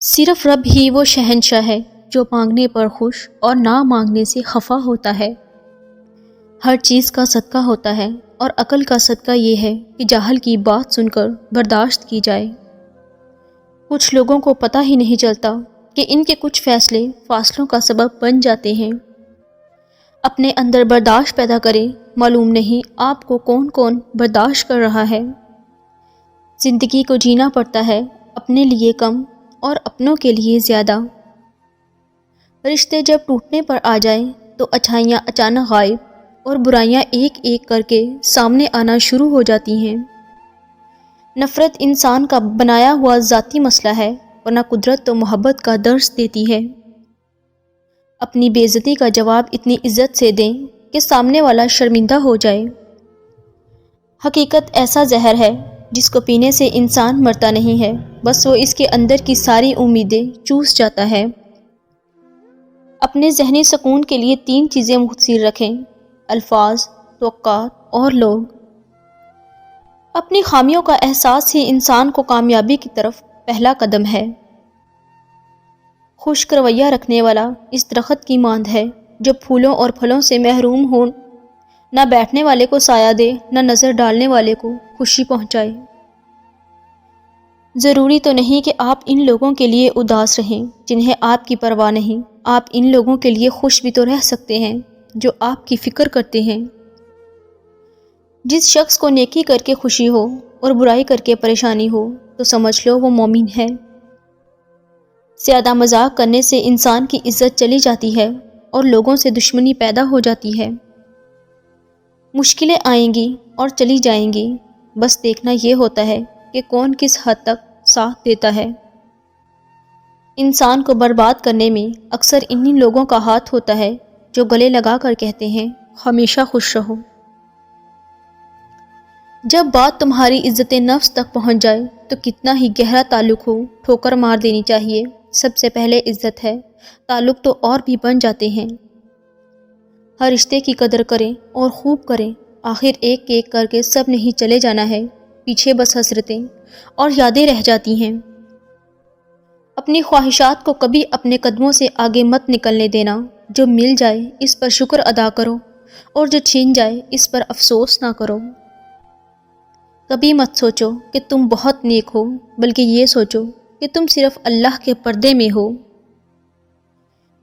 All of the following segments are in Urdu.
صرف رب ہی وہ شہنشاہ ہے جو مانگنے پر خوش اور نہ مانگنے سے خفا ہوتا ہے۔ ہر چیز کا صدقہ ہوتا ہے اور عقل کا صدقہ یہ ہے کہ جاہل کی بات سن کر برداشت کی جائے۔ کچھ لوگوں کو پتہ ہی نہیں چلتا کہ ان کے کچھ فیصلے فاصلوں کا سبب بن جاتے ہیں۔ اپنے اندر برداشت پیدا کریں، معلوم نہیں آپ کو کون کون برداشت کر رہا ہے۔ زندگی کو جینا پڑتا ہے اپنے لیے کم اور اپنوں کے لیے زیادہ۔ رشتے جب ٹوٹنے پر آ جائیں تو اچھائیاں اچانک غائب اور برائیاں ایک ایک کر کے سامنے آنا شروع ہو جاتی ہیں۔ نفرت انسان کا بنایا ہوا ذاتی مسئلہ ہے، ورنہ قدرت تو محبت کا درس دیتی ہے۔ اپنی بے عزتی کا جواب اتنی عزت سے دیں کہ سامنے والا شرمندہ ہو جائے۔ حقیقت ایسا زہر ہے جس کو پینے سے انسان مرتا نہیں ہے، بس وہ اس کے اندر کی ساری امیدیں چوس جاتا ہے۔ اپنے ذہنی سکون کے لیے 3 چیزیں مختصر رکھیں: الفاظ، توقعات اور لوگ۔ اپنی خامیوں کا احساس ہی انسان کو کامیابی کی طرف پہلا قدم ہے۔ خشک رویہ رکھنے والا اس درخت کی ماند ہے جو پھولوں اور پھلوں سے محروم ہو، نہ بیٹھنے والے کو سایہ دے، نہ نظر ڈالنے والے کو خوشی پہنچائے۔ ضروری تو نہیں کہ آپ ان لوگوں کے لیے اداس رہیں جنہیں آپ کی پرواہ نہیں، آپ ان لوگوں کے لیے خوش بھی تو رہ سکتے ہیں جو آپ کی فکر کرتے ہیں۔ جس شخص کو نیکی کر کے خوشی ہو اور برائی کر کے پریشانی ہو تو سمجھ لو وہ مومن ہے۔ زیادہ مذاق کرنے سے انسان کی عزت چلی جاتی ہے اور لوگوں سے دشمنی پیدا ہو جاتی ہے۔ مشکلیں آئیں گی اور چلی جائیں گی، بس دیکھنا یہ ہوتا ہے کہ کون کس حد تک ساتھ دیتا ہے۔ انسان کو برباد کرنے میں اکثر انہی لوگوں کا ہاتھ ہوتا ہے جو گلے لگا کر کہتے ہیں ہمیشہ خوش رہو۔ جب بات تمہاری عزت نفس تک پہنچ جائے تو کتنا ہی گہرا تعلق ہو، ٹھوکر مار دینی چاہیے۔ سب سے پہلے عزت ہے، تعلق تو اور بھی بن جاتے ہیں۔ ہر رشتے کی قدر کریں اور خوب کریں، آخر ایک ایک کر کے سب نہیں چلے جانا ہے، پیچھے بس حسرتیں اور یادیں رہ جاتی ہیں۔ اپنی خواہشات کو کبھی اپنے قدموں سے آگے مت نکلنے دینا۔ جو مل جائے اس پر شکر ادا کرو اور جو چھین جائے اس پر افسوس نہ کرو۔ کبھی مت سوچو کہ تم بہت نیک ہو، بلکہ یہ سوچو کہ تم صرف اللہ کے پردے میں ہو۔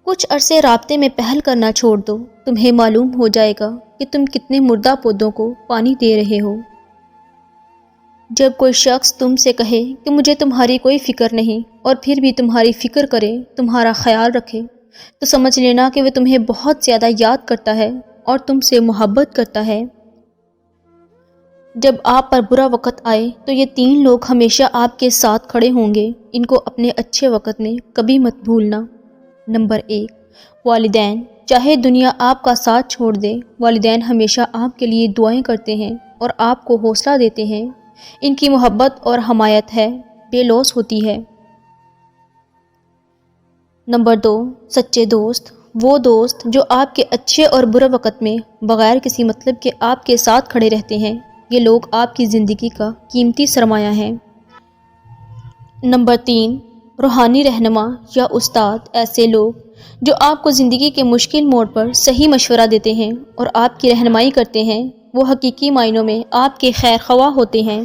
کچھ عرصے رابطے میں پہل کرنا چھوڑ دو، تمہیں معلوم ہو جائے گا کہ تم کتنے مردہ پودوں کو پانی دے رہے ہو۔ جب کوئی شخص تم سے کہے کہ مجھے تمہاری کوئی فکر نہیں اور پھر بھی تمہاری فکر کرے، تمہارا خیال رکھے، تو سمجھ لینا کہ وہ تمہیں بہت زیادہ یاد کرتا ہے اور تم سے محبت کرتا ہے۔ جب آپ پر برا وقت آئے تو یہ 3 لوگ ہمیشہ آپ کے ساتھ کھڑے ہوں گے، ان کو اپنے اچھے وقت میں کبھی مت بھولنا۔ نمبر 1، والدین۔ چاہے دنیا آپ کا ساتھ چھوڑ دے، والدین ہمیشہ آپ کے لیے دعائیں کرتے ہیں اور آپ کو حوصلہ دیتے ہیں۔ ان کی محبت اور حمایت ہے، بے لوث ہوتی ہے۔ نمبر 2، سچے دوست۔ وہ دوست جو آپ کے اچھے اور برے وقت میں بغیر کسی مطلب کے آپ کے ساتھ کھڑے رہتے ہیں، یہ لوگ آپ کی زندگی کا قیمتی سرمایہ ہیں۔ نمبر 3، روحانی رہنما یا استاد۔ ایسے لوگ جو آپ کو زندگی کے مشکل موڑ پر صحیح مشورہ دیتے ہیں اور آپ کی رہنمائی کرتے ہیں، وہ حقیقی معنوں میں آپ کے خیر خواہ ہوتے ہیں۔